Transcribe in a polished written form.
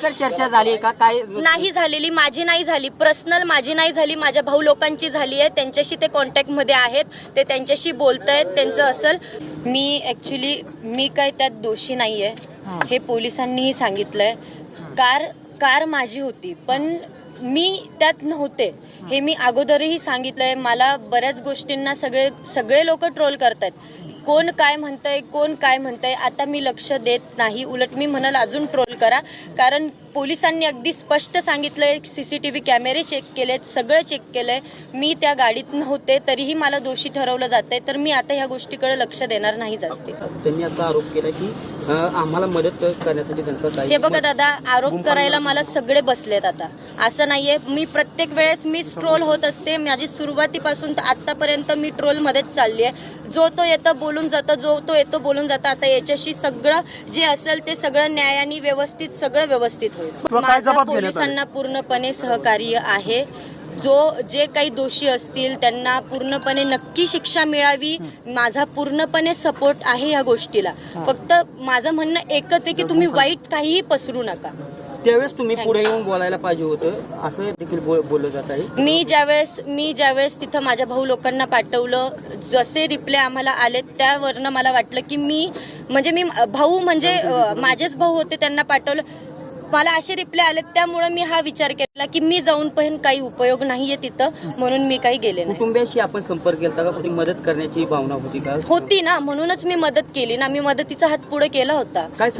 तर चर्चा झाली का काय? नाही झालेली, माझी नाही झाली, पर्सनल माझी नाही झाली, माझ्या भाऊ लोकांची झाली आहे. त्यांच्याशी ते कॉन्टॅक्टमध्ये आहेत, ते त्यांच्याशी बोलतायत, त्यांचं असेल. मी ॲक्च्युली मी काय त्यात दोषी नाही आहे, हे पोलिसांनीही सांगितलंय. कार माझी होती, पण मी त्यात नव्हते हे मी अगोदरही सांगितलंय. मला बऱ्याच गोष्टींना सगळे लोक ट्रोल करतात. कोण काय म्हणतंय आता मी लक्ष देत नाही. उलट मी म्हणाल अजून ट्रोल करा, कारण पोलिसांनी अगदी स्पष्ट सांगितलंय. CCTV कॅमेरे चेक केलेत, सगळं चेक केलंय. मी त्या गाडीत नव्हते तरीही मला दोषी ठरवलं जातंय. तर मी आता ह्या गोष्टीकडे लक्ष देणार नाही जास्त. त्यांनी असा आरोप केला की आम्हाला मदत करण्यासाठी त्यांचा हे बघा दादा, आरोप करायला मला सगळे बसलेत आता. असं नाहीये, मी प्रत्येक वेळेस मी ट्रोल होत असते. माझी सुरुवातीपासून तर आतापर्यंत मी ट्रोलमध्येच चालली आहे. जो तो येतं बोलून जातं, आता याच्याशी सगळं जे असेल ते सगळं न्यायाने व्यवस्थित सगळं व्यवस्थित होईल. माझा पोलिसांना पूर्णपणे सहकार्य आहे. जे काही दोषी असतील त्यांना पूर्णपणे नक्की शिक्षा मिळावी, माझा पूर्णपणे सपोर्ट आहे या गोष्टीला. फक्त माझं म्हणणं एकच आहे की तुम्ही वाईट काहीही पसरू नका. त्यावेळेस तुम्ही पुढे येऊन बोलायला पाहिजे होतं, असं देखील बोललं जात आहे. मी ज्यावेळेस तिथं माझ्या भाऊ लोकांना पाठवलं, जसे रिप्लाय आम्हाला आले त्यावरनं मला वाटलं की मी भाऊ म्हणजे माझेच भाऊ होते, त्यांना पाठवलं. मला असे रिप्लाय आले, त्यामुळे मी हा विचार केला की मी जाऊन पण काही उपयोग नाहीये तिथं, म्हणून मी काही गेले नाही. कुटुंबियाशी आपण संपर्क केला का? मदत करण्याची भावना होती का? होती ना, म्हणूनच मी मदत केली ना. मी मदतीचा हात पुढे केला होता. काय